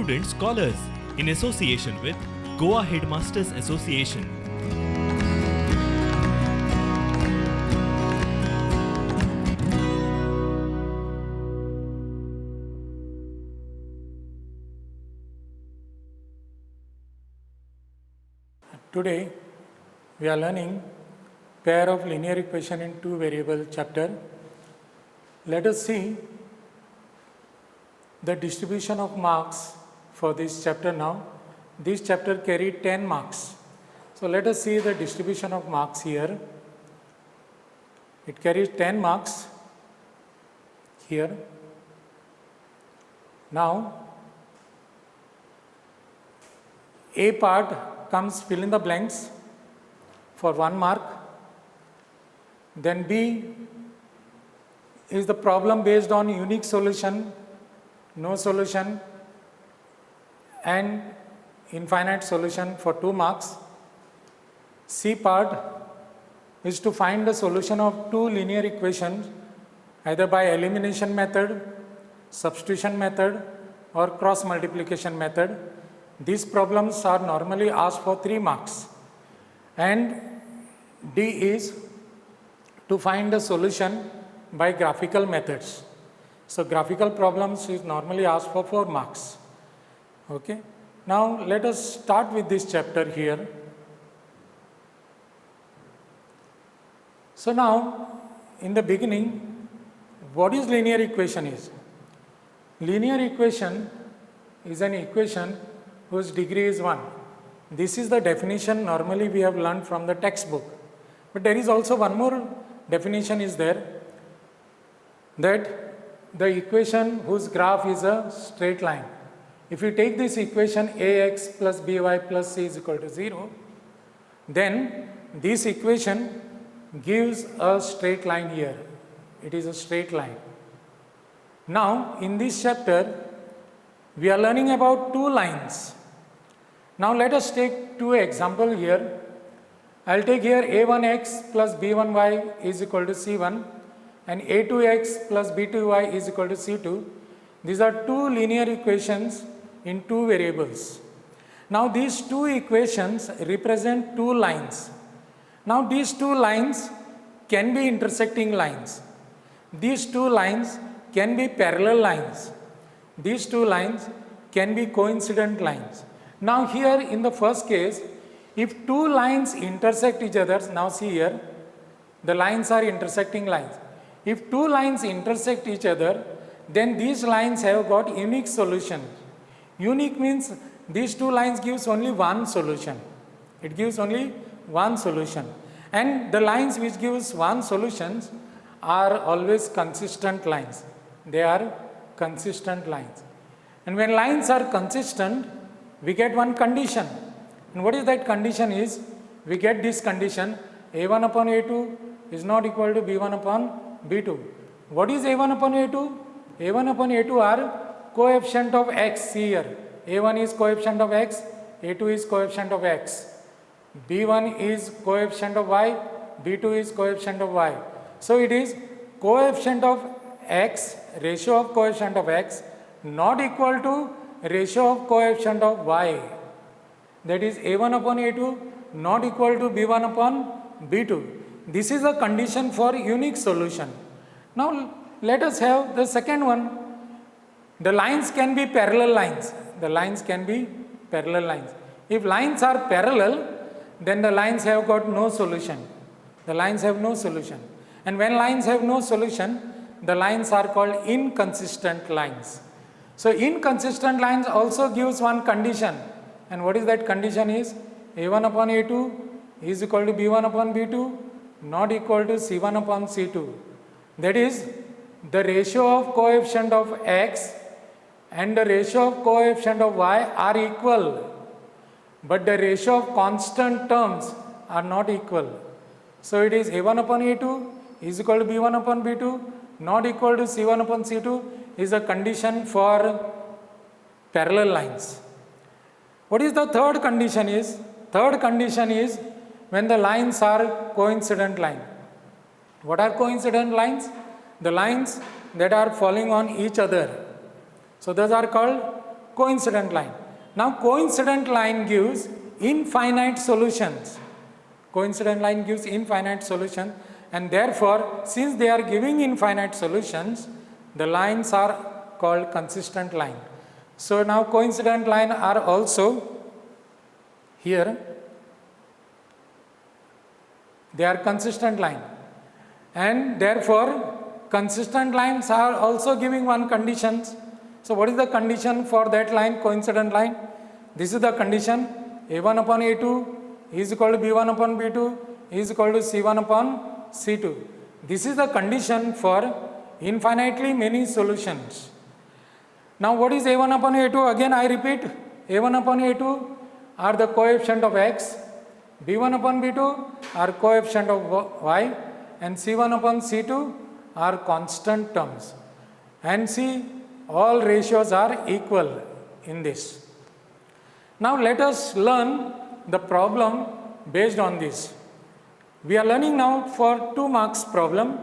student scholars in association with Goa Headmasters Association. Today we are learning pair of linear equation in two variable chapter. Let us see the distribution of marks for this chapter now. This chapter carried 10 marks. So let us see the distribution of marks here. It carries 10 marks here. Now A part comes fill in the blanks for 1 mark. Then B is the problem based on unique solution, no solution, and infinite solution for 2 marks. C part is to find the solution of two linear equations either by elimination method, substitution method, or cross multiplication method. These problems are normally asked for 3 marks. And D is to find the solution by graphical methods. So graphical problems is normally asked for 4 marks. Okay. Now let us start with this chapter here. So now in the beginning, what is linear equation is? Linear equation is an equation whose degree is 1. This is the definition normally we have learned from the textbook. But there is also one more definition is there, that the equation whose graph is a straight line. If you take this equation ax plus by plus c is equal to 0, then this equation gives a straight line here. It is a straight line. Now in this chapter we are learning about two lines. Now let us take two examples here. I will take here a1x plus b1y is equal to c1 and a2x plus b2y is equal to c2. These are two linear equations in two variables. Now these two equations represent two lines. Now these two lines can be intersecting lines. These two lines can be parallel lines. These two lines can be coincident lines. Now here in the first case, if two lines intersect each other, now see here, the lines are intersecting lines. If two lines intersect each other, then these lines have got unique solution. Unique means these two lines gives only one solution. It gives only one solution. And the lines which gives one solution are always consistent lines. They are consistent lines. And when lines are consistent, we get one condition. And what is that condition is? We get this condition, a1 upon a2 is not equal to b1 upon b2. What is a1 upon a2? a1 upon a2 are coefficient of x. See here, a1 is coefficient of x, a2 is coefficient of x, b1 is coefficient of y, b2 is coefficient of y. So it is coefficient of x, ratio of coefficient of x not equal to ratio of coefficient of y. That is a1 upon a2 not equal to b1 upon b2. This is a condition for unique solution. Now let us have the second one. The lines can be parallel lines. The lines can be parallel lines. If lines are parallel, then the lines have got no solution. The lines have no solution. And when lines have no solution, the lines are called inconsistent lines. So inconsistent lines also gives one condition. And what is that condition is? a1 upon a2 is equal to b1 upon b2 not equal to c1 upon c2. That is, the ratio of coefficient of x and the ratio of coefficient of y are equal, but the ratio of constant terms are not equal. So it is a1 upon a2 is equal to b1 upon b2 not equal to c1 upon c2 is a condition for parallel lines. What is the third condition is? Third condition is when the lines are coincident line. What are coincident lines? The lines that are falling on each other. So those are called coincident line. Now coincident line gives infinite solutions. Coincident line gives infinite solution, and therefore since they are giving infinite solutions, the lines are called consistent line. So now coincident line are also here, they are consistent line, and therefore consistent lines are also giving one conditions. So what is the condition for that line, coincident line? This is the condition, A1 upon A2 is equal to B1 upon B2 is equal to C1 upon C2. This is the condition for infinitely many solutions. Now what is A1 upon A2? Again I repeat, A1 upon A2 are the coefficient of x, B1 upon B2 are coefficient of y, and C1 upon C2 are constant terms. And see, all ratios are equal in this. Now let us learn the problem based on this. We are learning now for 2 marks problem.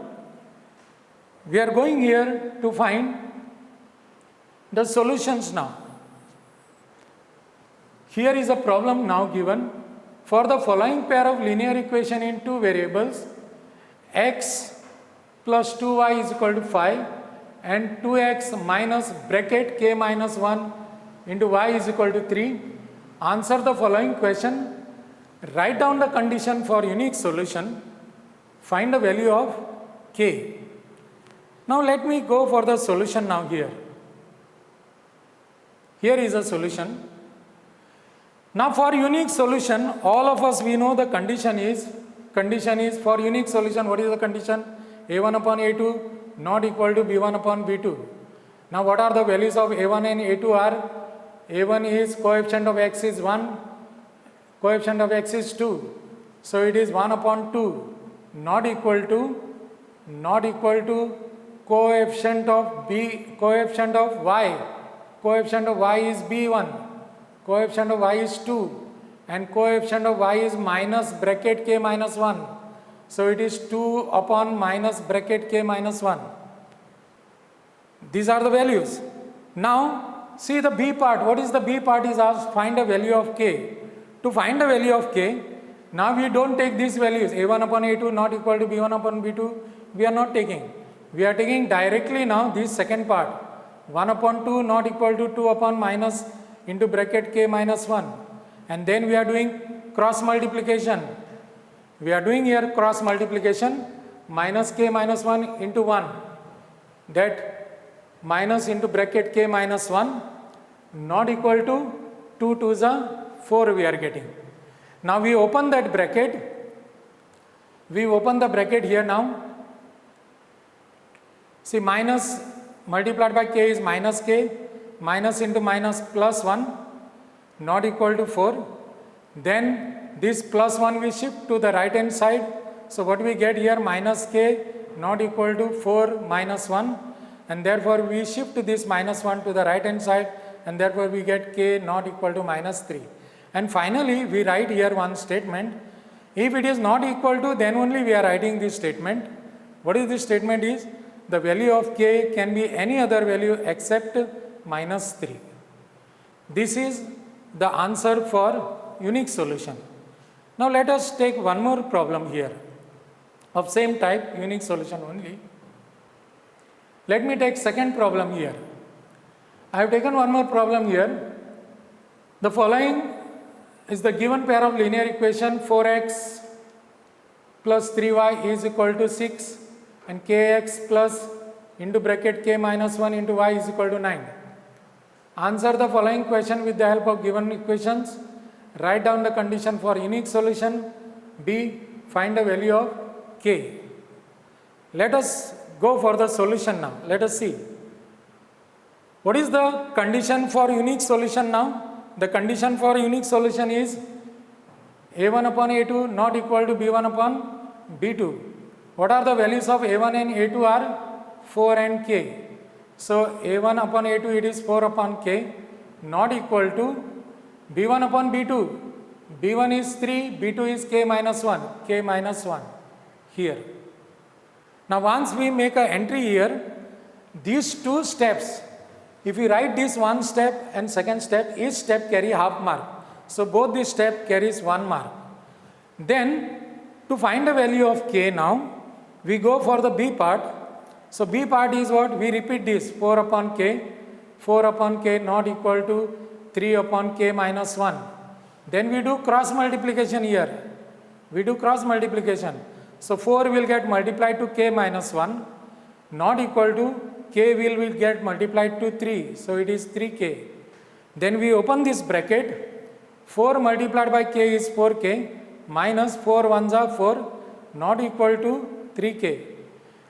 We are going here to find the solutions now. Here is a problem now given for the following pair of linear equation in 2 variables, x plus 2y is equal to 5 and 2x minus bracket k minus 1 into y is equal to 3. Answer the following question, write down the condition for unique solution, find the value of k. Now let me go for the solution now here. Here is a solution. Now for unique solution, all of us we know the condition is for unique solution, what is the condition? A1 upon A2 not equal to B1 upon B2. Now what are the values of A1 and A2 are? A1 is coefficient of x is 1, coefficient of x is 2. So it is 1 upon 2 not equal to coefficient of y. Coefficient of y is B1, coefficient of y is 2 and coefficient of y is minus bracket k minus 1. So it is 2 upon minus bracket k minus 1. These are the values. Now see the b part. What is the b part is asked, find a value of k. To find the value of k, now we don't take these values, A1 upon A2 not equal to B1 upon B2, we are not taking. We are taking directly now this second part, 1 upon 2 not equal to 2 upon minus into bracket k minus 1, and then we are doing cross multiplication. We are doing here cross multiplication, minus k minus 1 into 1, that minus into bracket k minus 1 not equal to 2 to the 4 we are getting. Now we open that bracket, we open the bracket here now. See, minus multiplied by k is minus k, minus into minus plus 1 not equal to 4. Then this plus 1 we shift to the right hand side. So what we get here, minus k not equal to 4 minus 1, and therefore we shift this minus 1 to the right hand side, and therefore we get k not equal to minus 3. And finally we write here one statement. If it is not equal to, then only we are writing this statement. What is this statement is, the value of k can be any other value except minus 3. This is the answer for unique solution. Now let us take one more problem here of same type, unique solution only. Let me take second problem here. I have taken one more problem here. The following is the given pair of linear equation, 4x plus 3y is equal to 6 and kx plus into bracket k minus 1 into y is equal to 9. Answer the following question with the help of given equations. Write down the condition for unique solution. B. Find the value of k. Let us go for the solution now. Let us see. What is the condition for unique solution now? The condition for unique solution is A1 upon A2 not equal to B1 upon B2. What are the values of A1 and A2 are 4 and k. So A1 upon A2 it is 4 upon k not equal to B1 upon B2. B1 is 3, B2 is k minus 1, k minus 1 here. Now once we make an entry here, these two steps If you write this one step and second step, each step carry half mark. So both the step carries 1 mark. Then to find the value of k now, we go for the b part. So b part is what? We repeat this 4 upon k, 4 upon k not equal to 3 upon k minus 1. Then we do cross multiplication here. We do cross multiplication. So 4 will get multiplied to k minus 1 not equal to k will get multiplied to 3. So it is 3k. Then we open this bracket. 4 multiplied by k is 4k minus 4 ones are 4 not equal to 3k.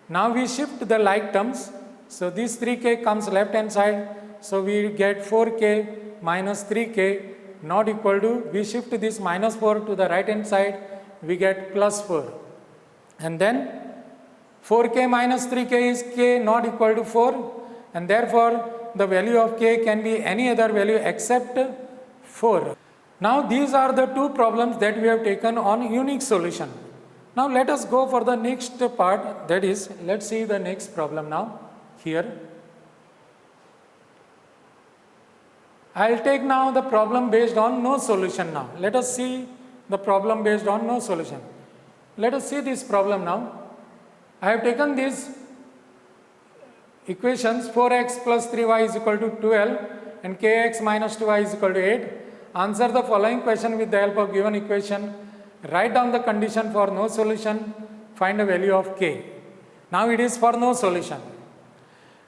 Now we shift the like terms. So this 3k comes left hand side. So we get 4k minus 3k not equal to, we shift this minus 4 to the right hand side, we get plus 4. And then 4k minus 3k is k not equal to 4, and therefore the value of k can be any other value except 4. Now these are the two problems that we have taken on unique solution. Now let us go for the next part, that is, let's see the next problem now here. I will take now the problem based on no solution now. Let us see the problem based on no solution. Let us see this problem now. I have taken these equations 4x plus 3y is equal to 12 and kx minus 2y is equal to 8. Answer the following question with the help of given equation. Write down the condition for no solution. Find the value of k. Now it is for no solution.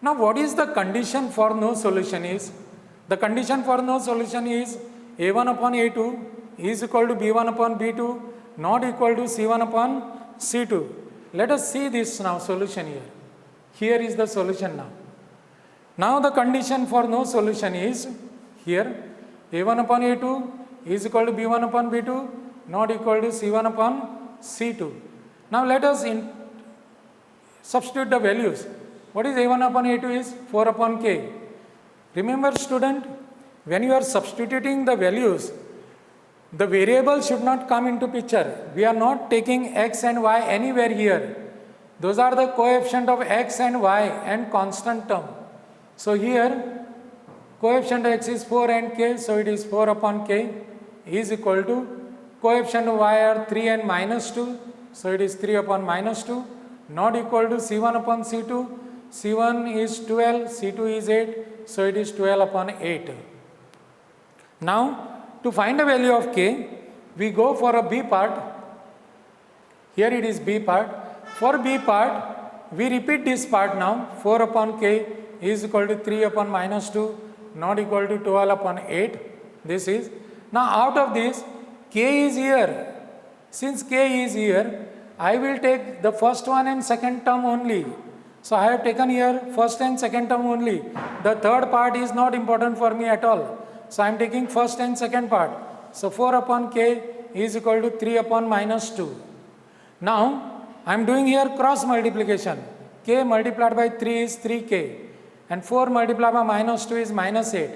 Now what is the condition for no solution is? The condition for no solution is a1 upon a2 is equal to b1 upon b2 not equal to c1 upon c2. Let us see this now solution here. Here is the solution now. Now the condition for no solution is here a1 upon a2 is equal to b1 upon b2 not equal to c1 upon c2. Now let us substitute the values. What is a1 upon a2 is 4 upon k. Remember student, when you are substituting the values, the variable should not come into picture. We are not taking x and y anywhere here. Those are the coefficient of x and y and constant term. So here coefficient x is 4 and k, so it is 4 upon k is equal to coefficient of y are 3 and minus 2, so it is 3 upon minus 2 not equal to c1 upon c2. c1 is 12, c2 is 8, so it is 12 upon 8. Now to find the value of k, we go for a b part. Here it is b part. For b part, we repeat this part now. 4 upon k is equal to 3 upon minus 2 not equal to 12 upon 8. This is. Now out of this, k is here. Since k is here, I will take the first one and second term only. So I have taken here first and second term only. The third part is not important for me at all. So I am taking first and second part. So 4 upon k is equal to 3 upon minus 2. Now I am doing here cross multiplication. K multiplied by 3 is 3k and 4 multiplied by minus 2 is minus 8.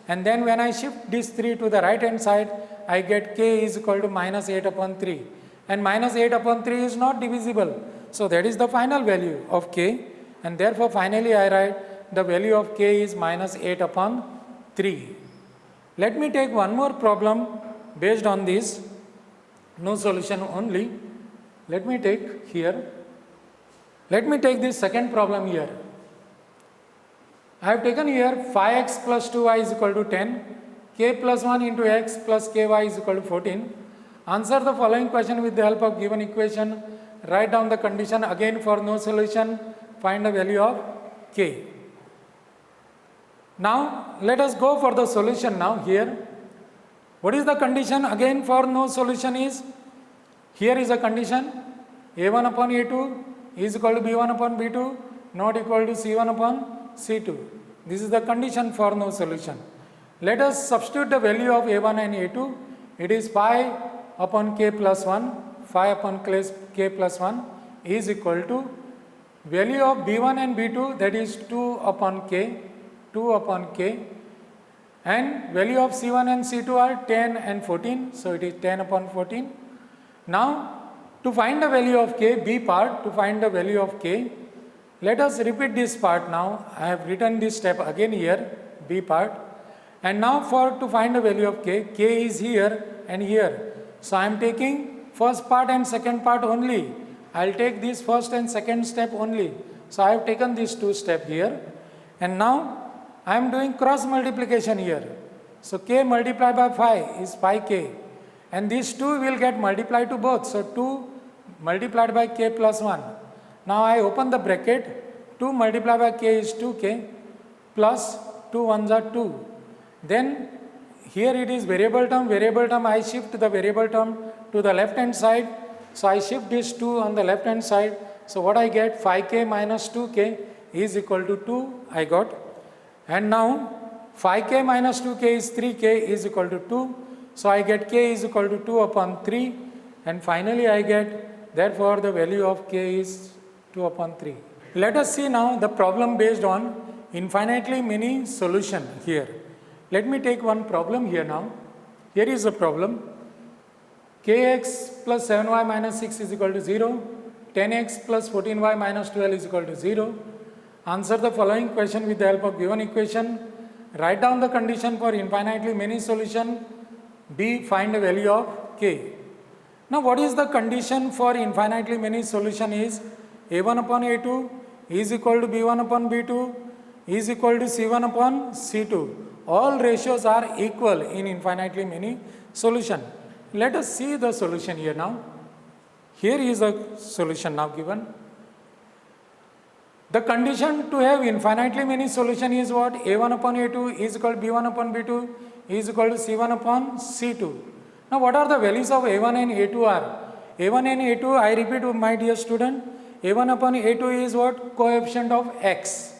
And then when I shift this 3 to the right hand side, I get k is equal to minus 8 upon 3. And minus 8 upon 3 is not divisible. So that is the final value of k. And therefore finally I write the value of k is minus 8 upon 3. Let me take one more problem based on this, no solution only. Let me take here. Let me take this second problem here. I have taken here 5x plus 2y is equal to 10, k plus 1 into x plus ky is equal to 14. Answer the following question with the help of given equation. Write down the condition again for no solution. Find the value of k. Now let us go for the solution now here. What is the condition again for no solution is? Here is a condition a1 upon a2 is equal to b1 upon b2 not equal to c1 upon c2. This is the condition for no solution. Let us substitute the value of a1 and a2. It is 5 upon k plus 1, 5 upon k plus 1 is equal to value of b1 and b2, that is 2 upon k, 2 upon k, and value of c1 and c2 are 10 and 14, so it is 10 upon 14. Now to find the value of k, b part, to find the value of k, Let us repeat this part now. I have written this step again here, B part. And now to find the value of k is here and here. So I am taking first part and second part only. I will take this first and second step only. So I have taken these two steps here. And now I am doing cross multiplication here. So k multiplied by 5 is 5k. And these 2 will get multiplied to both. So 2 multiplied by k plus 1. Now I open the bracket. 2 multiplied by k is 2k plus 2 ones are 2. Then here it is variable term I shift the variable term to the left hand side. So I shift this 2 on the left hand side. So what I get, 5k minus 2k is equal to 2 I got. And now 5k minus 2k is 3k is equal to 2. So I get k is equal to 2 upon 3. And finally I get, therefore the value of k is 2 upon 3. Let us see now the problem based on infinitely many solution here. Let me take one problem here now. Here is the problem. Kx plus 7y minus 6 is equal to 0. 10x plus 14y minus 12 is equal to 0. Answer the following question with the help of given equation. Write down the condition for infinitely many solution. B. Find the value of k. Now what is the condition for infinitely many solution is a1 upon a2 is equal to b1 upon b2 is equal to c1 upon c2. All ratios are equal in infinitely many solution. Let us see the solution here now. Here is a solution now given. The condition to have infinitely many solution is what? a1 upon a2 is equal to b1 upon b2 is equal to c1 upon c2. Now what are the values of a1 and a2 are? a1 and a2, I repeat my dear student, a1 upon a2 is what? Coefficient of x.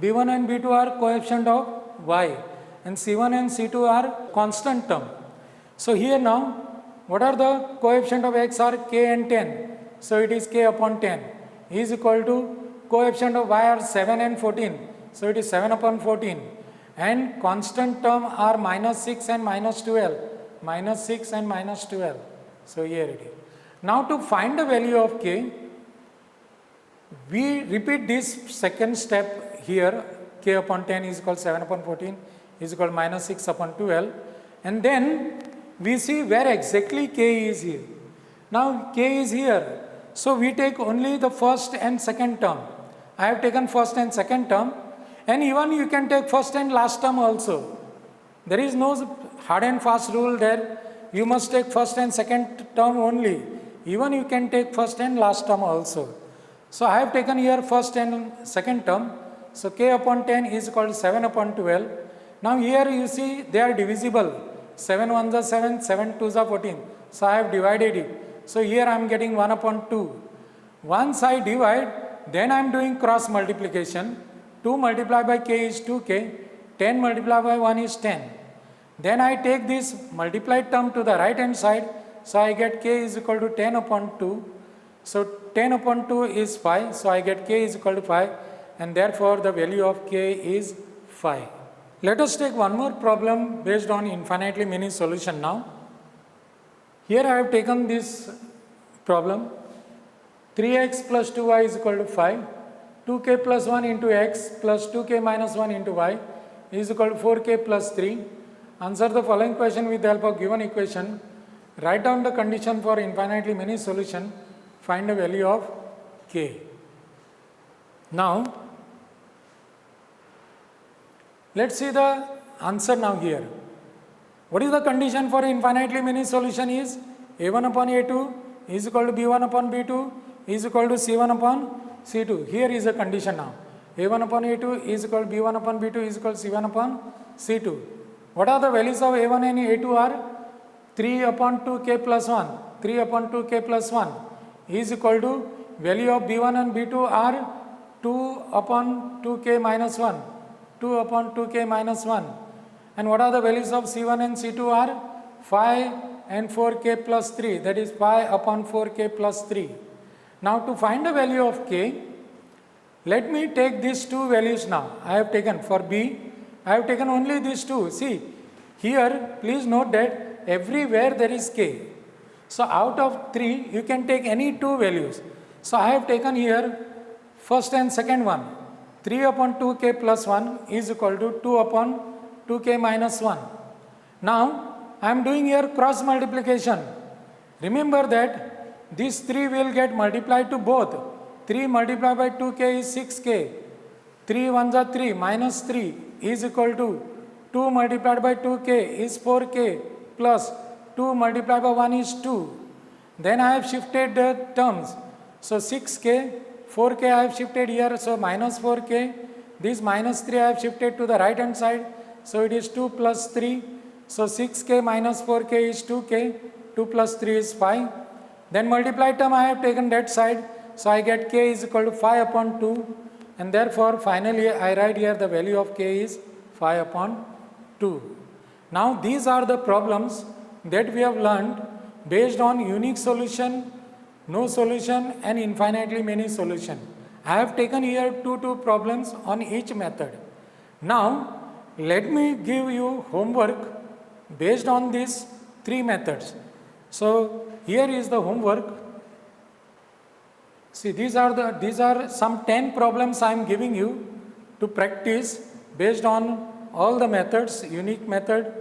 b1 and b2 are coefficient of y, and c1 and c2 are constant term. So here now, what are the coefficient of x are k and 10. So it is k upon 10 is equal to coefficient of y are 7 and 14. So it is 7 upon 14. And constant term are minus 6 and minus 12. Minus 6 and minus 12. So here it is. Now to find the value of k, we repeat this second step here. K upon 10 is equal to 7 upon 14 is equal to minus 6 upon 12. And then we see where exactly k is here. Now k is here. So we take only the first and second term. I have taken first and second term. And even you can take first and last term also. There is no hard and fast rule there. You must take first and second term only. Even you can take first and last term also. So I have taken here first and second term. So k upon 10 is equal to 7 upon 12. Now here you see they are divisible. 7 1s are 7, 7 2s are 14. So I have divided it. So here I am getting 1 upon 2. Once I divide, then I am doing cross multiplication. 2 multiplied by k is 2k. 10 multiplied by 1 is 10. Then I take this multiplied term to the right hand side. So I get k is equal to 10 upon 2. So 10 upon 2 is 5. So I get k is equal to 5. And therefore the value of k is 5. Let us take one more problem based on infinitely many solution now. Here I have taken this problem. 3x plus 2y is equal to 5. 2k plus 1 into x plus 2k minus 1 into y is equal to 4k plus 3. Answer the following question with the help of given equation. Write down the condition for infinitely many solution. Find the value of k. Now, let's see the answer now here. What is the condition for infinitely many solution is a1 upon a2 is equal to b1 upon b2 is equal to c1 upon c2. Here is the condition now. a1 upon a2 is equal to b1 upon b2 is equal to c1 upon c2. What are the values of a1 and a2 are 3 upon 2k plus 1. 3 upon 2k plus 1 is equal to value of b1 and b2 are 2 upon 2k minus 1. 2 upon 2k minus 1. And what are the values of c1 and c2 are 5 and 4k plus 3. That is 5 upon 4k plus 3. Now to find the value of k, let me take these two values now. I have taken for b, I have taken only these two. See, here please note that everywhere there is k. So out of 3 you can take any two values. So I have taken here first and second one. 3 upon 2k plus 1 is equal to 2 upon 2k minus 1. Now, I am doing here cross multiplication. Remember that these 3 will get multiplied to both. 3 multiplied by 2k is 6k. 3 ones are 3 minus 3 is equal to 2 multiplied by 2k is 4k plus 2 multiplied by 1 is 2. Then I have shifted the terms. So 6k, 4k I have shifted here, so minus 4k. This minus 3 I have shifted to the right hand side, so it is 2 plus 3. So 6k minus 4k is 2k, 2 plus 3 is 5. Then multiply term I have taken that side, so I get k is equal to 5 upon 2, and therefore finally I write here the value of k is 5 upon 2. Now these are the problems that we have learned based on unique solution, no solution and infinitely many solution. I have taken here two problems on each method. Now let me give you homework based on these 3 methods. So here is the homework. See, these are some 10 problems I am giving you to practice based on all the methods, unique method,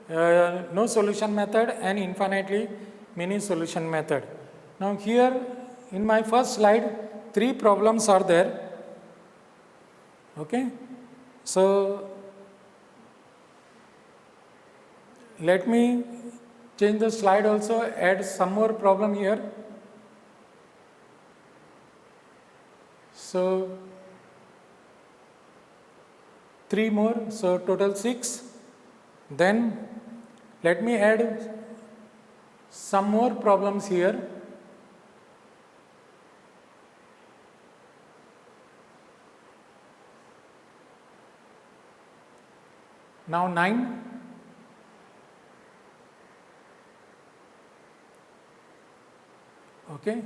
no solution method and infinitely many solution method. Now here in my first slide 3 problems are there. Okay. So let me change the slide also, add some more problem here. So 3 more, so total 6. Then let me add some more problems here. Now 9. Okay,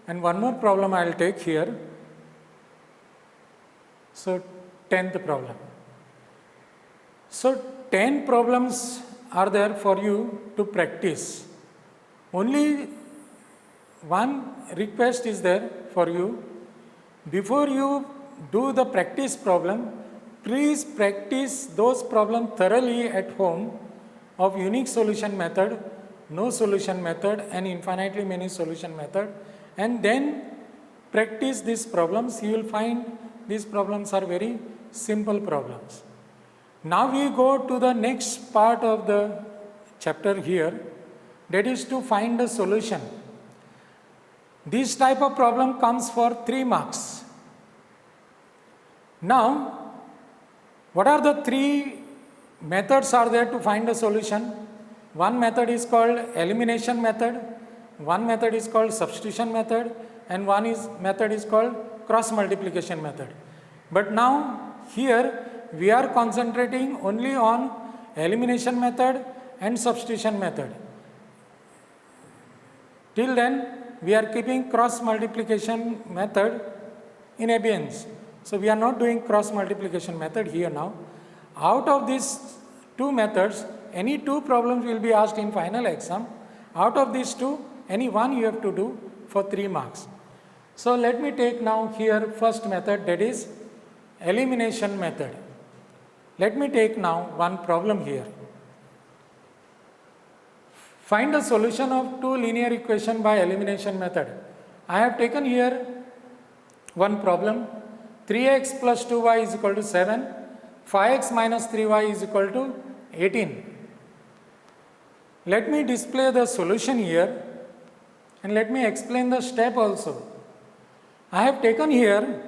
and one more problem I will take here. So 10th problem. So 10 problems are there for you to practice. Only one request is there for you. Before you do the practice problem, please practice those problems thoroughly at home of unique solution method, no solution method and infinitely many solution method, and then practice these problems. You will find these problems are very simple problems. Now we go to the next part of the chapter here, that is to find a solution. This type of problem comes for 3 marks. Now, what are the 3 methods are there to find a solution? One method is called elimination method, one method is called substitution method, and one method is called cross multiplication method. But now here we are concentrating only on elimination method and substitution method. Till then we are keeping cross multiplication method in abeyance. So we are not doing cross multiplication method here now. Out of these 2 methods, any 2 problems will be asked in final exam. Out of these 2, any one you have to do for 3 marks. So let me take now here first method, that is elimination method. Let me take now one problem here. Find the solution of 2 linear equation by elimination method. I have taken here one problem. 3x plus 2y is equal to 7. 5x minus 3y is equal to 18. Let me display the solution here and let me explain the step also. I have taken here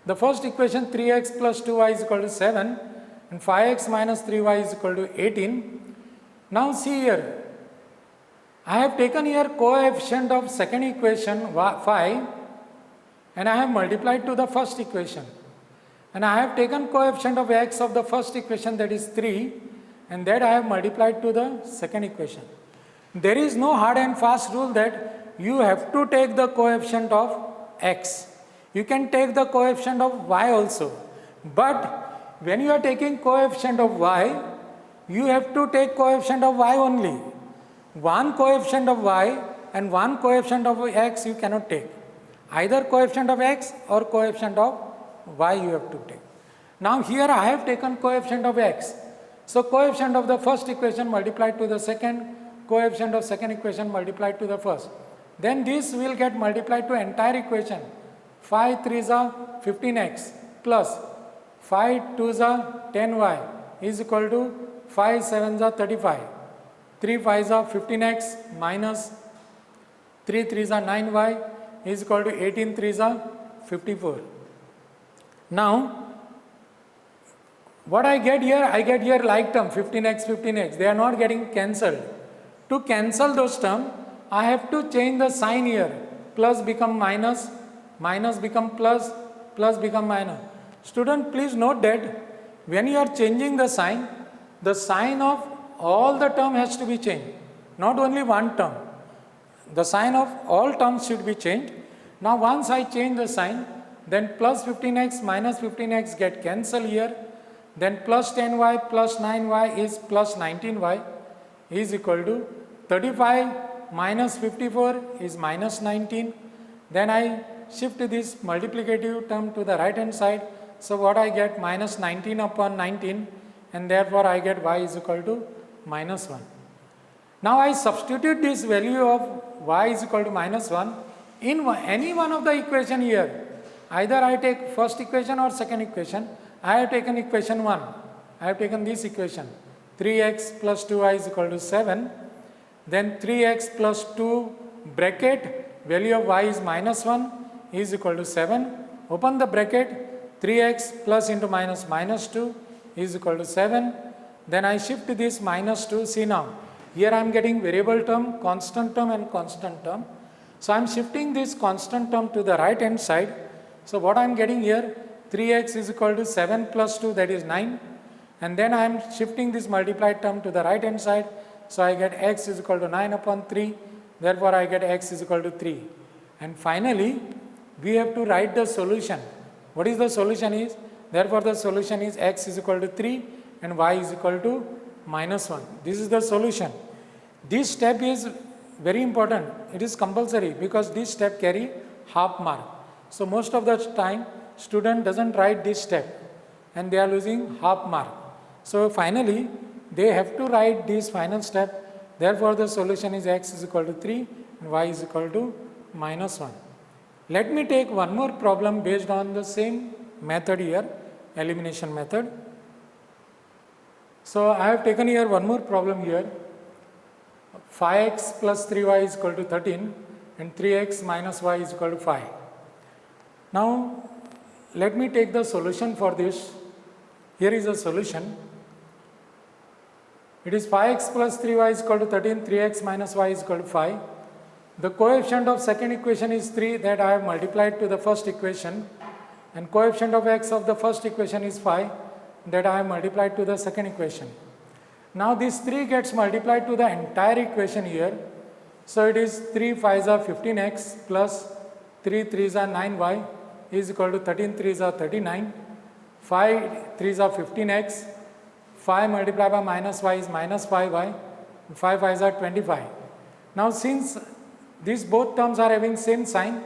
the first equation, 3x plus 2y is equal to 7 and 5x minus 3y is equal to 18. Now see here, I have taken here coefficient of second equation 5 and I have multiplied to the first equation. And I have taken coefficient of x of the first equation, that is 3, and that I have multiplied to the second equation. There is no hard and fast rule that you have to take the coefficient of x. You can take the coefficient of y also. But when you are taking coefficient of y, you have to take coefficient of y only. One coefficient of y and one coefficient of x you cannot take. either coefficient of x or coefficient of y you have to take. Now here I have taken coefficient of x. So coefficient of the first equation multiplied to the second, coefficient of second equation multiplied to the first. Then this will get multiplied to entire equation. 5 3s are 15x plus 5 2s are 10y is equal to 5 7s are 35. 3 5s are 15x minus 3 3s are 9y is equal to 18 3s are 54. Now what I get here like term 15x 15x, they are not getting cancelled. To cancel those terms, I have to change the sign here. Plus become minus, minus become plus, plus become minus. Student, please note that when you are changing the sign of all the term has to be changed, not only one term. The sign of all terms should be changed. Now once I change the sign, then plus 15x minus 15x get cancelled here. Then plus 10y plus 9y is plus 19y is equal to 35 minus 54 is minus 19. Then I shift this multiplicative term to the right hand side. So what I get, minus 19 upon 19, and therefore I get y is equal to minus 1. Now I substitute this value of y is equal to minus 1 in any one of the equation here. Either I take first equation or second equation. I have taken equation 1. I have taken this equation. 3x plus 2y is equal to 7. Then 3x plus 2 bracket, value of y is minus 1 is equal to 7. Open the bracket, 3x plus into minus minus 2 is equal to 7. Then I shift this minus 2. See now, here I am getting variable term, constant term and constant term. So I am shifting this constant term to the right hand side. So what I am getting here, 3x is equal to 7 plus 2, that is 9. And then I am shifting this multiplied term to the right hand side. So I get x is equal to 9 upon 3. Therefore I get x is equal to 3. And finally, we have to write the solution. What is the solution is? Therefore the solution is x is equal to 3 and y is equal to minus 1. This is the solution. This step is very important. It is compulsory because this step carry half mark. So most of the time student doesn't write this step and they are losing half mark. So finally they have to write this final step. Therefore the solution is x is equal to 3 and y is equal to minus 1. Let me take one more problem based on the same method here, elimination method. So I have taken here one more problem here. 5x plus 3y is equal to 13 and 3x minus y is equal to 5. Now let me take the solution for this. Here is the solution. It is 5x plus 3y is equal to 13, 3x minus y is equal to 5. The coefficient of second equation is 3 that I have multiplied to the first equation, and coefficient of x of the first equation is 5 that I have multiplied to the second equation. Now this 3 gets multiplied to the entire equation here. So it is 3 5s are 15x plus 3 3s are 9y is equal to 13 3s are 39. 5 3s are 15x. 5 multiplied by minus y is minus 5y. 5 5s are 25. Now since these both terms are having same sign,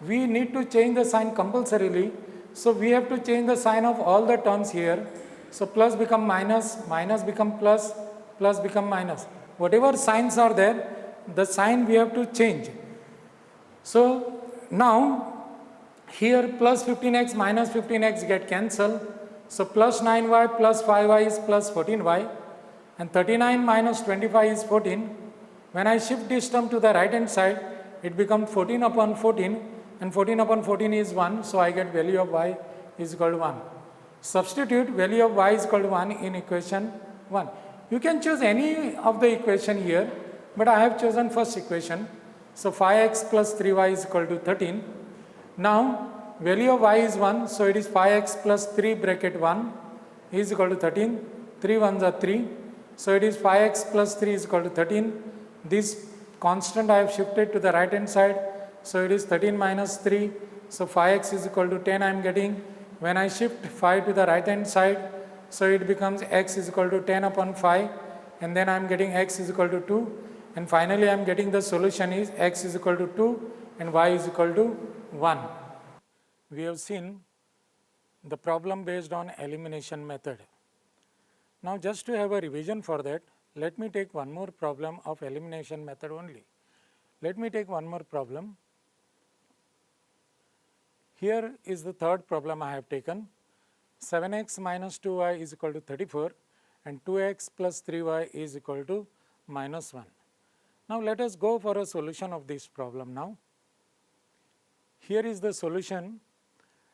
we need to change the sign compulsorily. So we have to change the sign of all the terms here. So plus become minus, minus become plus, plus become minus. Whatever signs are there, the sign we have to change. So now here plus 15x minus 15x get cancelled. So plus 9y plus 5y is plus 14y, and 39 minus 25 is 14. When I shift this term to the right hand side, it becomes 14 upon 14, and 14 upon 14 is 1. So I get value of y is equal to 1. Substitute value of y is equal to 1 in equation 1. You can choose any of the equation here, but I have chosen first equation. So 5x plus 3y is equal to 13. Now value of y is 1, so it is 5x plus 3 bracket 1 is equal to 13. 3 ones are 3. So it is 5x plus 3 is equal to 13. This constant I have shifted to the right hand side. So it is 13 minus 3. So 5x is equal to 10 I am getting. When I shift 5 to the right hand side, so it becomes x is equal to 10 upon 5, and then I am getting x is equal to 2, and finally I am getting the solution is x is equal to 2 and y is equal to 1. We have seen the problem based on elimination method. Now just to have a revision for that, let me take one more problem of elimination method only. Let me take one more problem. Here is the third problem I have taken. 7x minus 2y is equal to 34 and 2x plus 3y is equal to minus 1. Now let us go for a solution of this problem now. Here is the solution.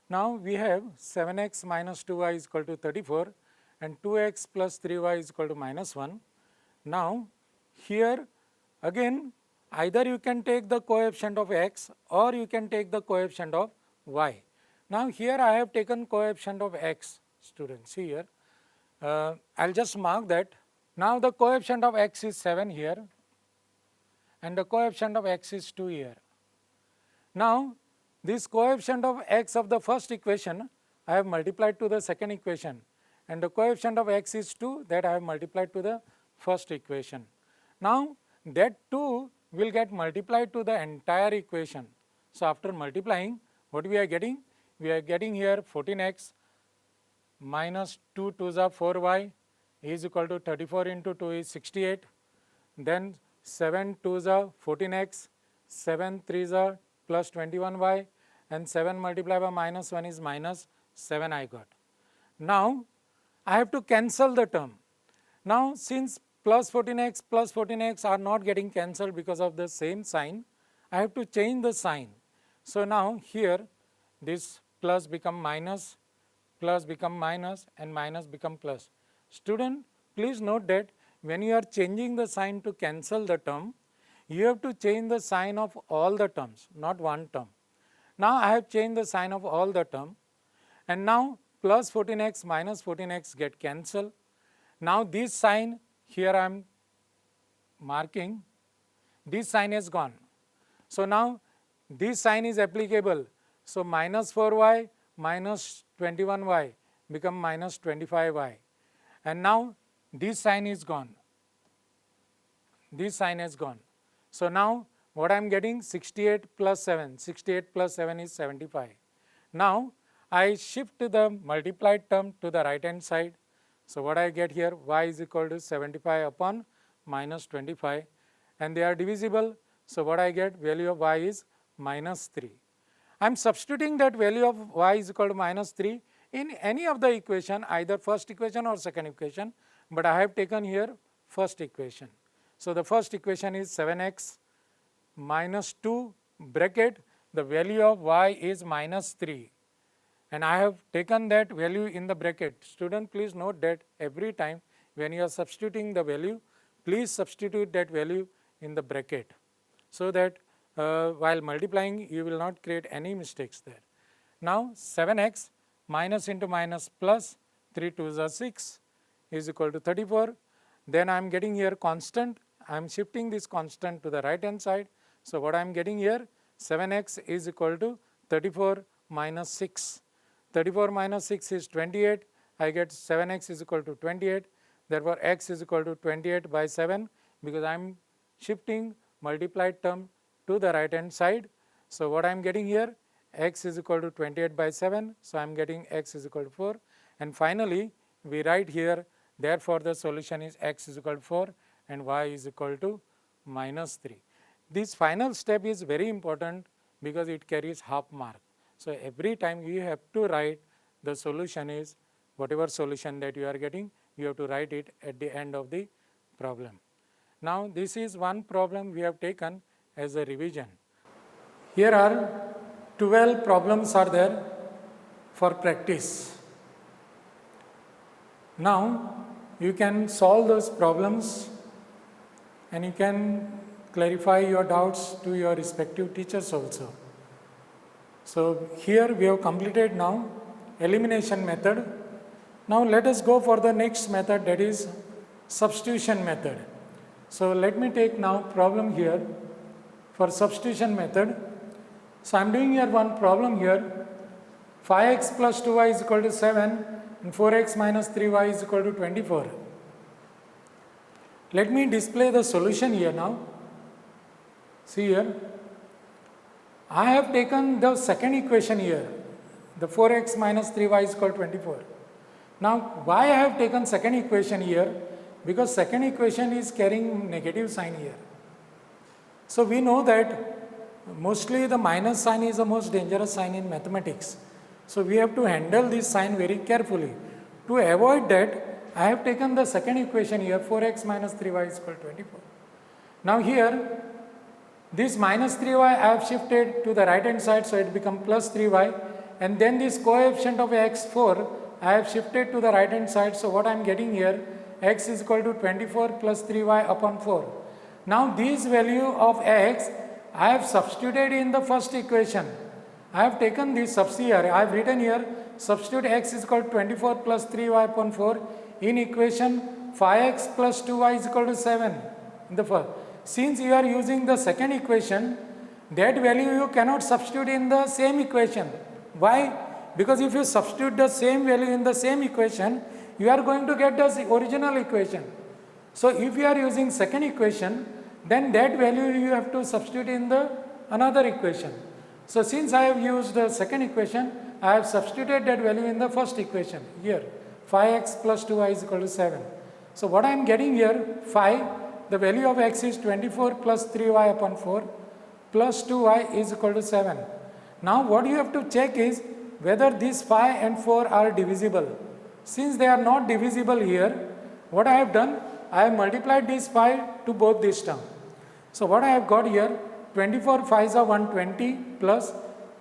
Now we have 7x minus 2y is equal to 34 and 2x plus 3y is equal to minus 1. Now here again either you can take the coefficient of x or you can take the coefficient of y. Now here I have taken coefficient of x, students, see here. I'll just mark that. Now the coefficient of x is 7 here and the coefficient of x is 2 here. Now this coefficient of x of the first equation I have multiplied to the second equation and the coefficient of x is 2, that I have multiplied to the first equation. Now that 2 will get multiplied to the entire equation. So after multiplying, what we are getting? We are getting here 14x minus 2 2s are 4y is equal to 34 into 2 is 68. Then 7 2s are 14x, 7 3s are plus 21y and 7 multiplied by minus 1 is minus 7 I got. Now I have to cancel the term. Now since plus 14x are not getting cancelled because of the same sign, I have to change the sign. So now here this plus become minus and minus become plus. Student, please note that when you are changing the sign to cancel the term, you have to change the sign of all the terms, not one term. Now I have changed the sign of all the term and now plus 14x minus 14x get cancelled. Now this sign here I am marking, this sign is gone. So now this sign is applicable. So minus 4y minus 21y become minus 25y and now this sign is gone. This sign is gone. So now what I am getting? 68 plus 7. 68 plus 7 is 75. Now I shift the multiplied term to the right hand side. So what I get here? Y is equal to 75 upon minus 25 and they are divisible. So what I get? Value of y is minus 3. I am substituting that value of y is equal to minus 3 in any of the equation, either first equation or second equation, but I have taken here first equation. So the first equation is 7x minus 2 bracket, the value of y is minus 3 and I have taken that value in the bracket. Student, please note that every time when you are substituting the value, please substitute that value in the bracket so that while multiplying you will not create any mistakes there. Now 7x minus into minus plus 3 2s are 6 is equal to 34. Then I am getting here constant. I am shifting this constant to the right hand side. So what I am getting here? 7x is equal to 34 minus 6. 34 minus 6 is 28. I get 7x is equal to 28. Therefore x is equal to 28 by 7 because I am shifting multiplied term to the right hand side. So what I am getting here? X is equal to 28 by 7. So I am getting x is equal to 4. And finally we write here, therefore the solution is x is equal to 4 and y is equal to minus 3. This final step is very important because it carries half mark. So every time you have to write the solution is whatever solution that you are getting, you have to write it at the end of the problem. Now this is one problem we have taken as a revision. Here are 12 problems are there for practice. Now you can solve those problems and you can clarify your doubts to your respective teachers also. So here we have completed now elimination method. Now let us go for the next method, that is substitution method. So let me take now problem here for substitution method. So I am doing here one problem here. 5x plus 2y is equal to 7 and 4x minus 3y is equal to 24. Let me display the solution here now. See here. I have taken the second equation here, the 4x minus 3y is equal to 24. Now, why I have taken second equation here? Because second equation is carrying negative sign here. So, we know that mostly the minus sign is the most dangerous sign in mathematics. So, we have to handle this sign very carefully. To avoid that, I have taken the second equation here, 4x minus 3y is equal to 24. Now, here this minus 3y I have shifted to the right hand side, so it becomes plus 3y, and then this coefficient of x4 I have shifted to the right hand side, so what I am getting here, x is equal to 24 plus 3y upon 4. Now, this value of x I have substituted in the first equation. I have taken this substitute here, I have written here, substitute x is equal to 24 plus 3y upon 4 in equation 5x plus 2y is equal to 7 in the first. Since you are using the second equation, that value you cannot substitute in the same equation. Why? Because if you substitute the same value in the same equation, you are going to get the original equation. So, if you are using second equation, then that value you have to substitute in the another equation. So, since I have used the second equation, I have substituted that value in the first equation here, 5x plus 2y is equal to 7. So, what I am getting here, 5, the value of x is 24 plus 3y upon 4 plus 2y is equal to 7. Now, what you have to check is whether these 5 and 4 are divisible. Since they are not divisible here, what I have done, I have multiplied this 5 to both these terms. So, what I have got here, 24 5s are 120 plus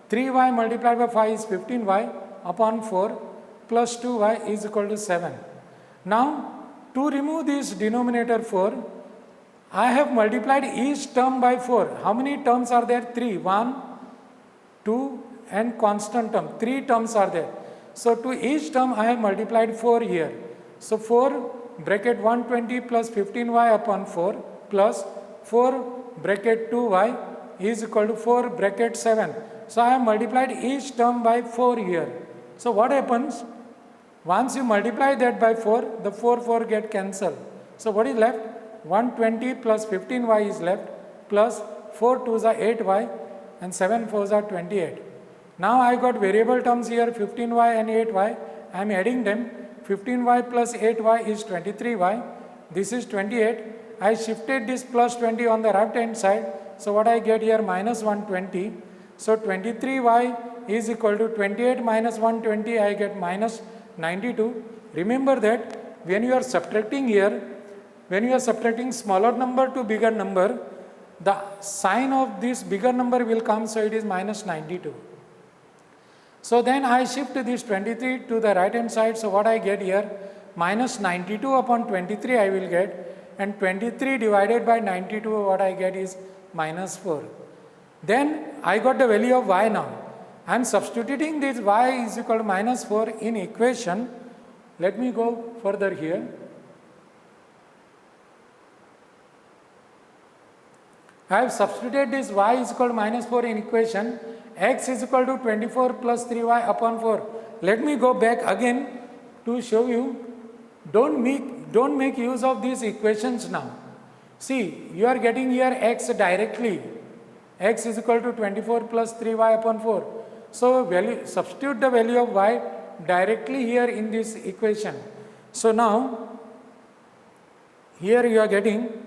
3y multiplied by 5 is 15y upon 4 plus 2y is equal to 7. Now, to remove this denominator 4, I have multiplied each term by 4. How many terms are there? 3. 1, 2 and constant term. 3 terms are there. So, to each term I have multiplied 4 here. So, 4 bracket 120 plus 15y upon 4 plus 4 bracket 2y is equal to 4 bracket 7. So, I have multiplied each term by 4 here. So, what happens? Once you multiply that by 4, the 4 get cancelled. So, what is left? 120 plus 15y is left plus 4 2s are 8y and 7 4s are 28. Now, I got variable terms here 15y and 8y. I am adding them. 15y plus 8y is 23y. This is 28. I shifted this plus 20 on the right hand side. So, what I get here minus 120. So, 23y is equal to 28 minus 120, I get minus 92. Remember that when you are subtracting here, when you are subtracting smaller number to bigger number, the sign of this bigger number will come, so it is minus 92. So, then I shift this 23 to the right hand side. So, what I get here, minus 92 upon 23 I will get, and 23 divided by 92 what I get is minus 4. Then I got the value of y now. I am substituting this y is equal to minus 4 in equation. Let me go further here. I have substituted this y is equal to minus 4 in equation, x is equal to 24 plus 3y upon 4. Let me go back again to show you, don't make use of these equations now. See, you are getting here x directly, x is equal to 24 plus 3y upon 4. So, substitute the value of y directly here in this equation. So, now, here you are getting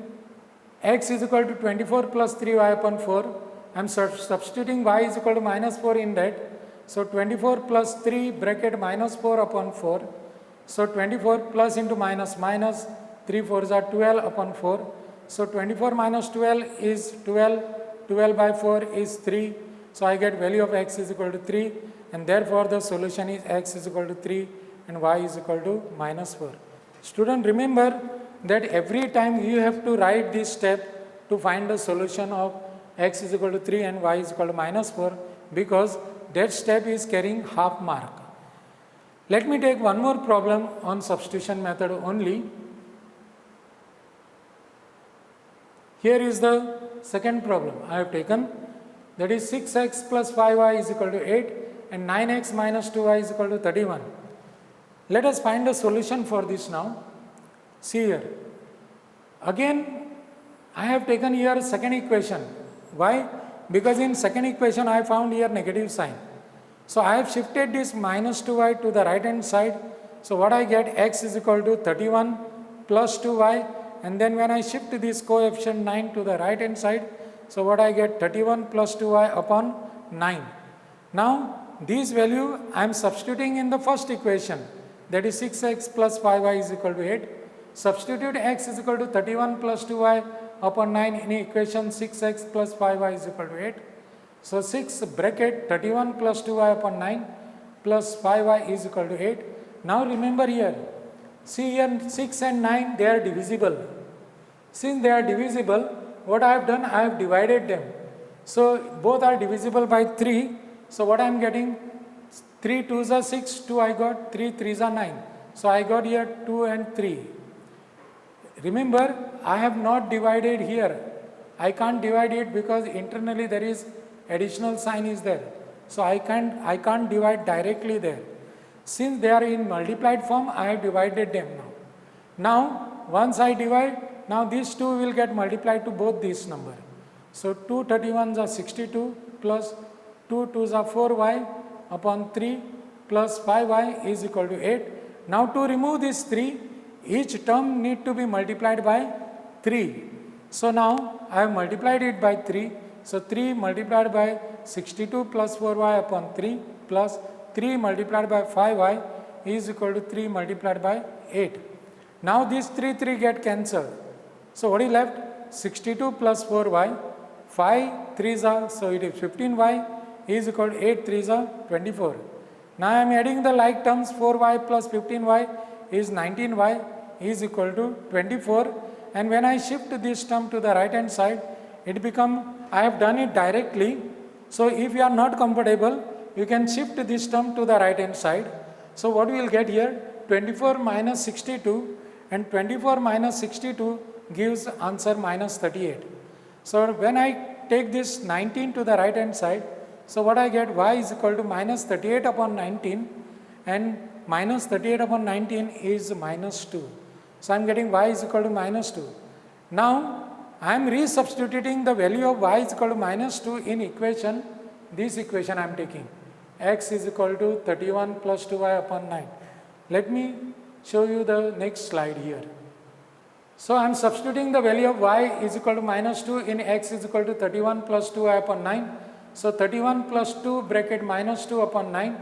x is equal to 24 plus 3y upon 4. I am substituting y is equal to minus 4 in that. So, 24 plus 3 bracket minus 4 upon 4. So, 24 plus into minus minus 3 4s are 12 upon 4. So, 24 minus 12 is 12, 12 by 4 is 3. So, I get value of x is equal to 3, and therefore, the solution is x is equal to 3 and y is equal to minus 4. Student, remember that every time you have to write this step to find the solution of x is equal to 3 and y is equal to minus 4, because that step is carrying half mark. Let me take one more problem on substitution method only. Here is the second problem I have taken, that is 6x plus 5y is equal to 8 and 9x minus 2y is equal to 31. Let us find the solution for this now. See here. Again, I have taken here second equation. Why? because in second equation I found here negative sign. So I have shifted this minus 2y to the right hand side. So what I get, x is equal to 31 plus 2y, and then when I shift this coefficient 9 to the right hand side, so what I get, 31 plus 2y upon 9. Now this value I am substituting in the first equation, that is 6x plus 5y is equal to 8. Substitute x is equal to 31 plus 2y upon 9 in equation 6x plus 5y is equal to 8. So 6 bracket 31 plus 2y upon 9 plus 5y is equal to 8. Now remember here, see here 6 and 9, they are divisible. Since they are divisible, what I have done, I have divided them. So both are divisible by 3. So what I am getting, 3 2s are 6, 2 I got, 3 3s are 9. So I got here 2 and 3. Remember, I have not divided here. I can't divide it because internally there is additional sign is there. So I can't divide directly there. Since they are in multiplied form, I have divided them now. Now, once I divide, now these two will get multiplied to both these number. So 2 31s are 62 plus 2 2s are 4y upon 3 plus 5y is equal to 8. Now to remove this 3, each term need to be multiplied by 3. So now I have multiplied it by 3. So 3 multiplied by 62 plus 4y upon 3 plus 3 multiplied by 5y is equal to 3 multiplied by 8. Now these 3 get cancelled. So what is left? 62 plus 4y, 5 3s are, so it is 15y is equal to 8 3s are 24. Now I am adding the like terms, 4y plus 15y is 19y is equal to 24, and when I shift this term to the right hand side, it become, I have done it directly. So if you are not comfortable, you can shift this term to the right hand side. So what we will get here, 24 minus 62, and 24 minus 62 gives answer minus 38. So when I take this 19 to the right hand side, so what I get, y is equal to minus 38 upon 19, and minus 38 upon 19 is minus 2. So I am getting y is equal to minus 2. Now I am resubstituting the value of y is equal to minus 2 in equation, this equation I am taking. X is equal to 31 plus 2y upon 9. Let me show you the next slide here. So I am substituting the value of y is equal to minus 2 in x is equal to 31 plus 2y upon 9. So 31 plus 2 bracket minus 2 upon 9.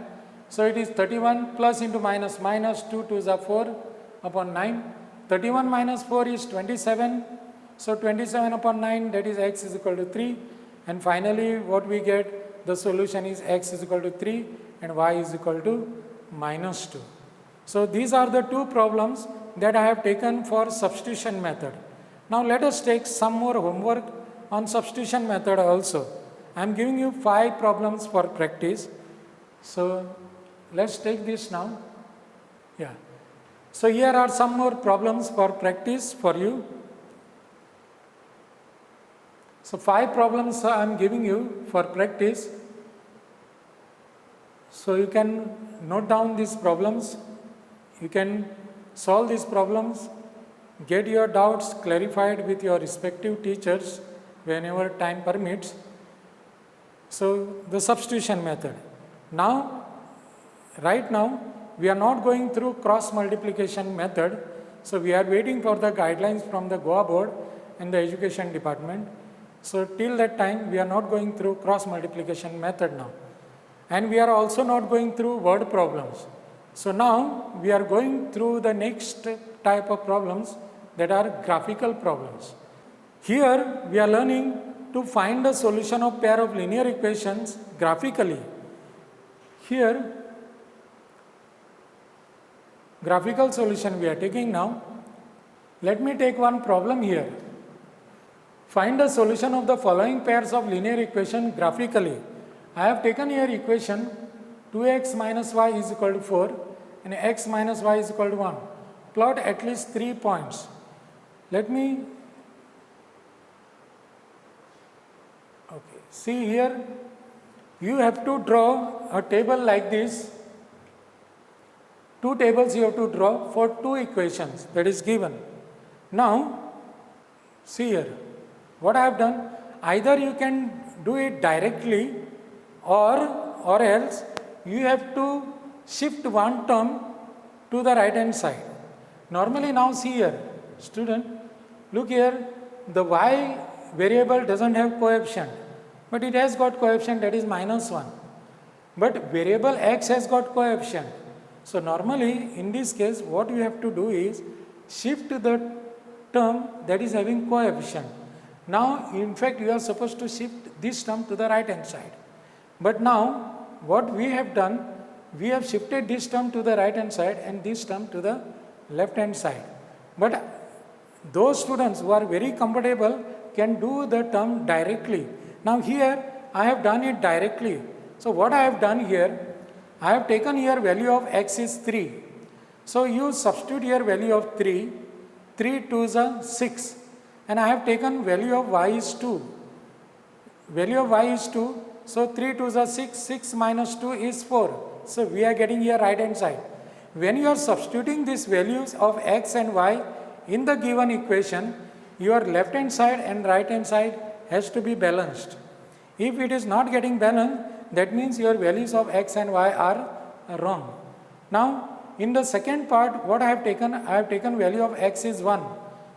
So it is 31 plus into minus minus 2 2s are 4 upon 9. 31 minus 4 is 27. So 27 upon 9, that is x is equal to 3. And finally what we get, the solution is x is equal to 3 and y is equal to minus 2. So these are the two problems that I have taken for substitution method. Now let us take some more homework on substitution method also. I am giving you 5 problems for practice. So let's take this now. Yeah. So here are some more problems for practice for you. So 5 problems I am giving you for practice. So you can note down these problems. You can solve these problems, get your doubts clarified with your respective teachers whenever time permits. So the substitution method. Now, right now, we are not going through cross multiplication method. So we are waiting for the guidelines from the Goa board and the education department. So till that time, we are not going through cross multiplication method now. And we are also not going through word problems. So now we are going through the next type of problems that are graphical problems. Here we are learning to find the solution of pair of linear equations graphically. Here graphical solution we are taking now. Let me take one problem here. Find the solution of the following pairs of linear equation graphically. I have taken here equation 2x minus y is equal to 4 and x minus y is equal to 1. Plot at least 3 points. Let me, okay, see here, you have to draw a table like this. 2 tables you have to draw for 2 equations that is given. Now, see here, what I have done, either you can do it directly, or else you have to shift one term to the right hand side. Normally now see here, student, look here, the y variable doesn't have coefficient, but it has got coefficient, that is -1. But variable x has got coefficient. So normally in this case what you have to do is shift the term that is having coefficient. Now in fact you are supposed to shift this term to the right hand side. But now what we have done, we have shifted this term to the right hand side and this term to the left hand side. But those students who are very comfortable can do the term directly. Now here I have done it directly. So what I have done here, I have taken here value of x is 3. So you substitute here value of 3, 3 2s are 6, and I have taken value of y is 2. Value of y is 2, so 3 2s are 6, 6 minus 2 is 4. So we are getting here right hand side. When you are substituting these values of x and y in the given equation, your left hand side and right hand side has to be balanced. If it is not getting balanced, that means your values of x and y are wrong. Now in the second part, what I have taken value of x is 1.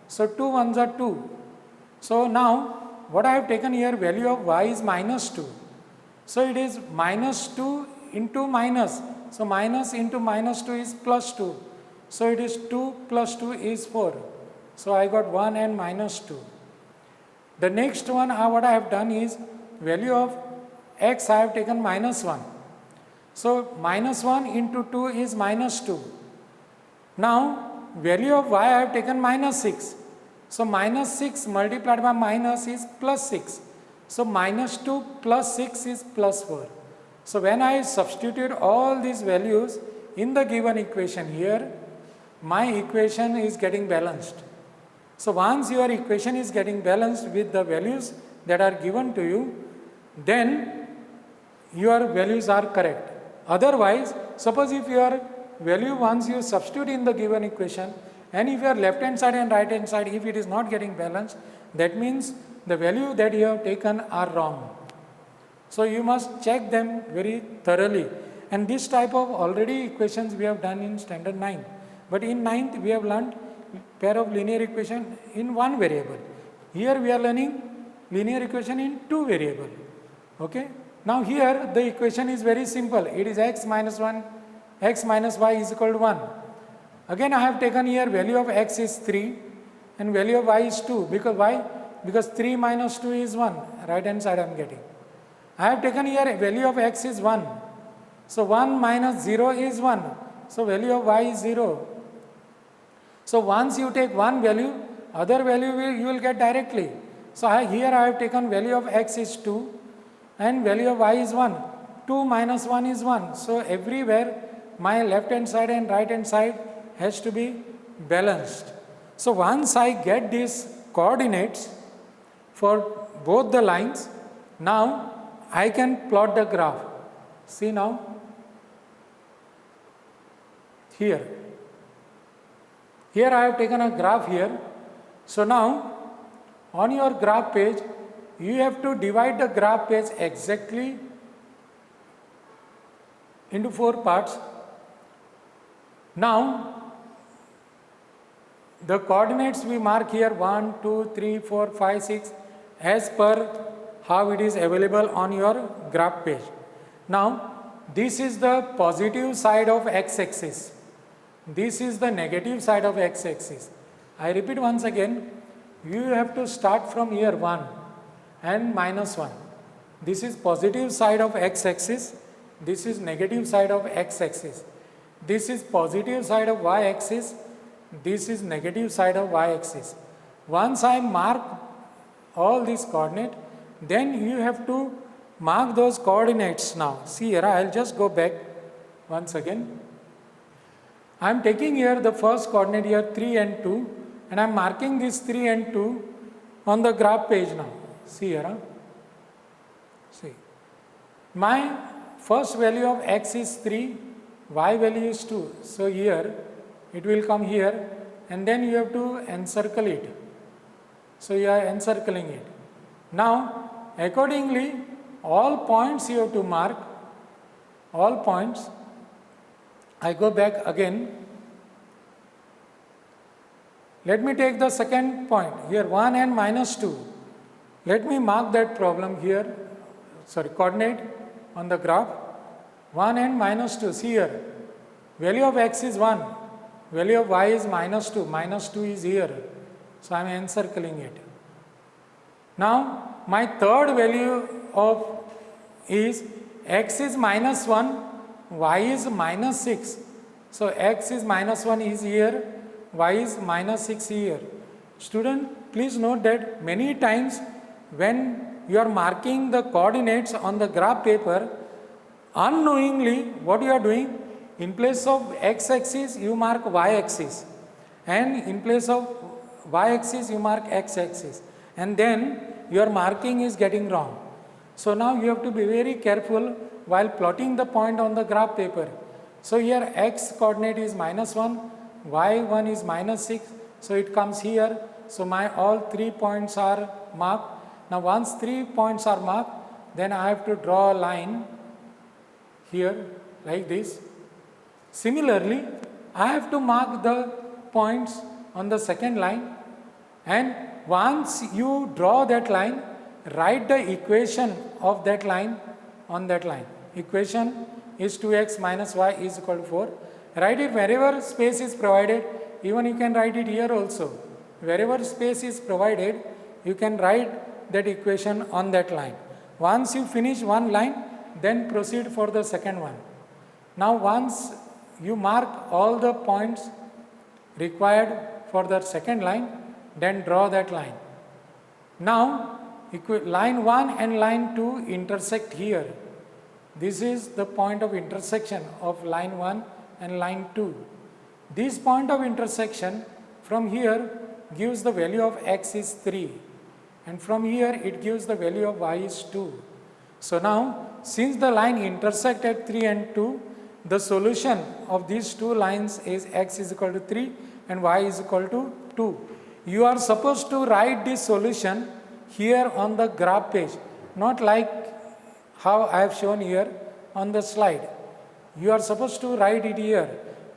So 2 1s are 2. So now what I have taken here, value of y is -2. So it is -2 into minus. So minus into -2 is +2. So it is 2 plus 2 is 4. So I got 1 and -2. The next one, what I have done is value of x I have taken -1. So -1 into 2 is -2. Now value of y I have taken -6. So -6 multiplied by minus is +6. So -2 plus 6 is +4. So when I substitute all these values in the given equation here, my equation is getting balanced. So once your equation is getting balanced with the values that are given to you, then your values are correct. Otherwise, suppose if your value once you substitute in the given equation, and if your left hand side and right hand side, if it is not getting balanced, that means the value that you have taken are wrong. So you must check them very thoroughly. And this type of already equations we have done in standard 9. But in 9th we have learned pair of linear equation in one variable. Here we are learning linear equation in two variable. Okay. Now here the equation is very simple. It is x minus y is equal to 1. Again I have taken here value of x is 3 and value of y is 2. Because why? Because 3 minus 2 is 1. Right hand side I am getting. I have taken here value of x is 1. So 1 minus 0 is 1. So value of y is 0. So once you take one value, other value you will get directly. So here I have taken value of x is 2 and value of y is 1. 2 minus 1 is 1. So everywhere my left hand side and right hand side has to be balanced. So once I get these coordinates for both the lines, now I can plot the graph. See now, here I have taken a graph here. So now on your graph page, you have to divide the graph page exactly into 4 parts. Now the coordinates we mark here 1, 2, 3, 4, 5, 6 as per how it is available on your graph page. Now this is the positive side of x-axis. This is the negative side of x-axis. I repeat once again, you have to start from here 1 and -1. This is positive side of x-axis. This is negative side of x-axis. This is positive side of y-axis. This is negative side of y-axis. Once I mark all these coordinates, then you have to mark those coordinates now. See here, I will just go back once again. I am taking here the first coordinate here 3 and 2 and I am marking this 3 and 2 on the graph page now. See here. See. My first value of x is 3, y value is 2. So here it will come here and then you have to encircle it. So you are encircling it. Now accordingly, all points you have to mark, all points. I go back again. Let me take the second point here, 1 and minus 2. Let me mark that problem here, coordinate on the graph. 1 and minus 2, see here, value of x is 1, value of y is minus 2 is here. So I am encircling it. Now my third value of is x is minus 1, y is minus 6. So x is minus 1 is here, y is minus 6 here. Student, please note that many times when you are marking the coordinates on the graph paper, unknowingly what you are doing, in place of x-axis you mark y-axis, and in place of y-axis you mark x-axis, and then your marking is getting wrong. So now you have to be very careful while plotting the point on the graph paper. So here x coordinate is minus 1, y1 is minus 6, so it comes here. So my all 3 points are marked. Now once 3 points are marked, then I have to draw a line here like this. Similarly, I have to mark the points on the second line, and once you draw that line, write the equation of that line on that line. Equation is 2x minus y is equal to 4. Write it wherever space is provided, even you can write it here also. Wherever space is provided, you can write that equation on that line. Once you finish one line, then proceed for the second one. Now once you mark all the points required for the second line, then draw that line. Now line 1 and line 2 intersect here. This is the point of intersection of line 1 and line 2. This point of intersection from here gives the value of x is 3, and from here it gives the value of y is 2. So now since the line intersect at 3 and 2, the solution of these two lines is x is equal to 3 and y is equal to 2. You are supposed to write this solution here on the graph page, not like how I have shown here on the slide. You are supposed to write it here.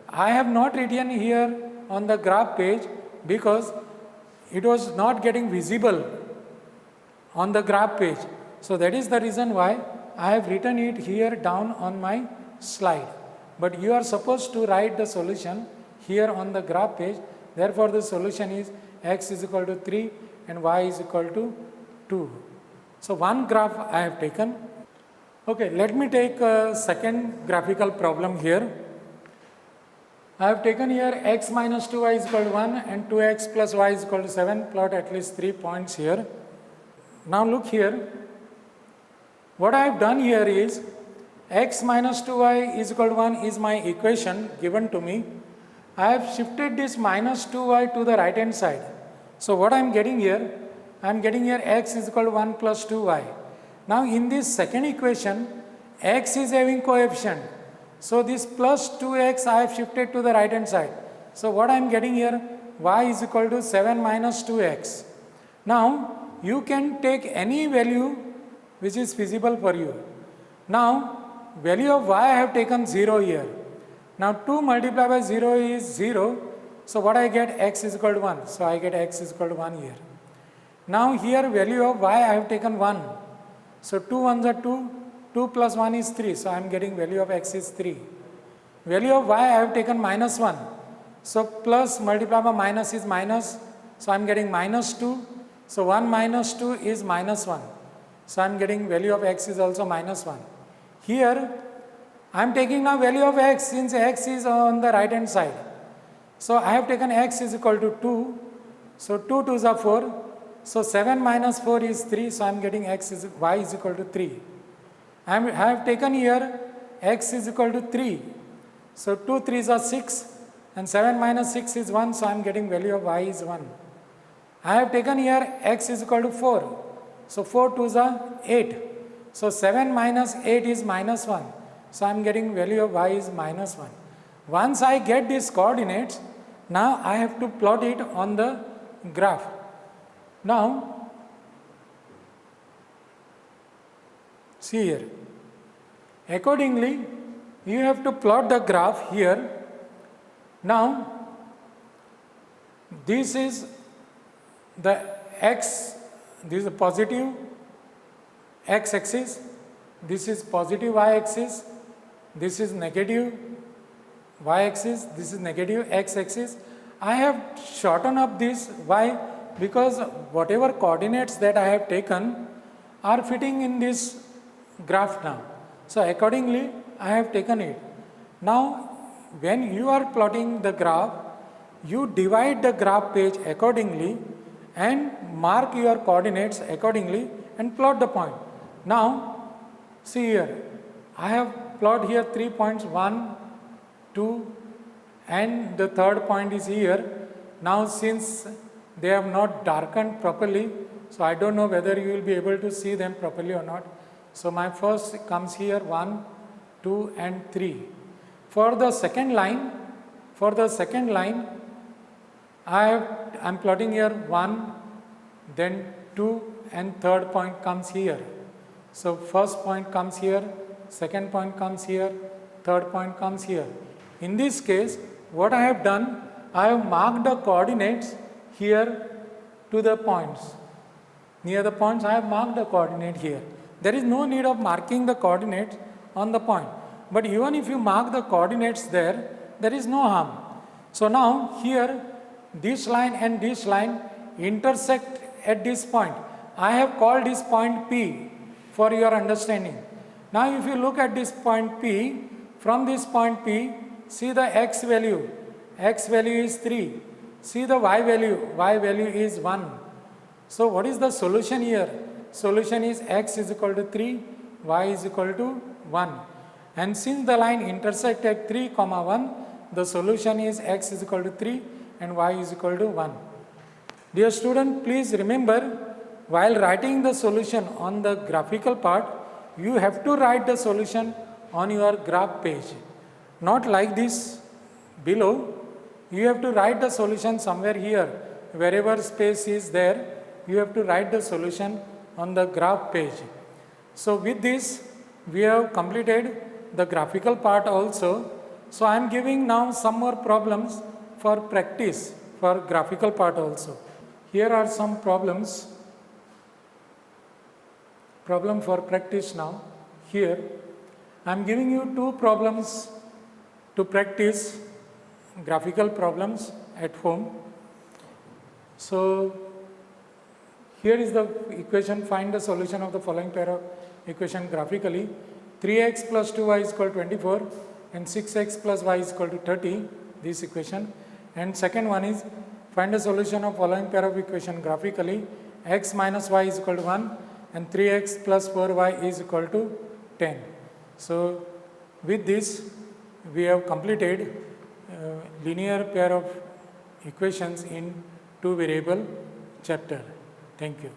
I have not written here on the graph page because it was not getting visible on the graph page. So that is the reason why I have written it here down on my slide. But you are supposed to write the solution here on the graph page. Therefore the solution is x is equal to 3 and y is equal to 2. So one graph I have taken. Okay, let me take a second graphical problem here. I have taken here x minus 2y is equal to 1 and 2x plus y is equal to 7. Plot at least 3 points here. Now look here. What I have done here is x minus 2y is equal to 1 is my equation given to me. I have shifted this minus 2y to the right hand side. So what I am getting here? I am getting here x is equal to 1 plus 2y. Now in this second equation, x is having coefficient. So this plus 2x I have shifted to the right hand side. So what I am getting here? Y is equal to 7 minus 2x. Now you can take any value which is feasible for you. Now value of y I have taken 0 here. Now 2 multiplied by 0 is 0. So what I get? X is equal to 1. So I get x is equal to 1 here. Now here value of y I have taken 1. So 2 ones are 2. 2 plus 1 is 3. So I am getting value of x is 3. Value of y I have taken minus 1. So plus multiplied by minus is minus. So I am getting minus 2. So 1 minus 2 is minus 1. So I am getting value of x is also minus 1. Here I am taking now value of x since x is on the right hand side. So I have taken x is equal to 2. So 2 2s are 4. So 7 minus 4 is 3. So I am getting y is equal to 3. I have taken here x is equal to 3. So 2 3s are 6 and 7 minus 6 is 1. So I am getting value of y is 1. I have taken here x is equal to 4. So 4 2s are 8. So 7 minus 8 is minus 1. So I am getting value of y is minus 1. Once I get these coordinates, now I have to plot it on the graph. Now See here. Accordingly, you have to plot the graph here. Now, this is the x, this is a positive x axis, this is positive y axis, this is negative y axis, this is negative x axis. I have shortened up this. Why? Because whatever coordinates that I have taken are fitting in this graph now. So accordingly, I have taken it. Now, when you are plotting the graph, you divide the graph page accordingly and mark your coordinates accordingly and plot the point. Now, see here, I have plotted here 3 points, 1, 2, and the third point is here. Now, since they have not darkened properly, so I don't know whether you will be able to see them properly or not. So my first comes here 1, 2 and 3. For the second line, I am plotting here 1, then 2 and third point comes here. So first point comes here, second point comes here, third point comes here. In this case, what I have done, I have marked the coordinates here to the points. Near the points, I have marked the coordinate here. There is no need of marking the coordinates on the point. But even if you mark the coordinates there, there is no harm. So now here, this line and this line intersect at this point. I have called this point P for your understanding. Now if you look at this point P, from this point P, see the x value is 3. See the y value is 1. So what is the solution here? Solution is x is equal to 3, y is equal to 1. And since the line intersect at 3, 1, the solution is x is equal to 3 and y is equal to 1. Dear student, please remember, while writing the solution on the graphical part, you have to write the solution on your graph page. Not like this below. You have to write the solution somewhere here. Wherever space is there, you have to write the solution on the graph page. So with this, we have completed the graphical part also. So I am giving now some more problems for practice for graphical part also. Here are some problems. Problem for practice now. Here I am giving you 2 problems to practice graphical problems at home. So here is the equation. Find the solution of the following pair of equation graphically. 3x plus 2y is equal to 24 and 6x plus y is equal to 30, this equation. And second one is find the solution of following pair of equation graphically. X minus y is equal to 1 and 3x plus 4y is equal to 10. So with this, we have completed linear pair of equations in 2 variable chapter. Thank you.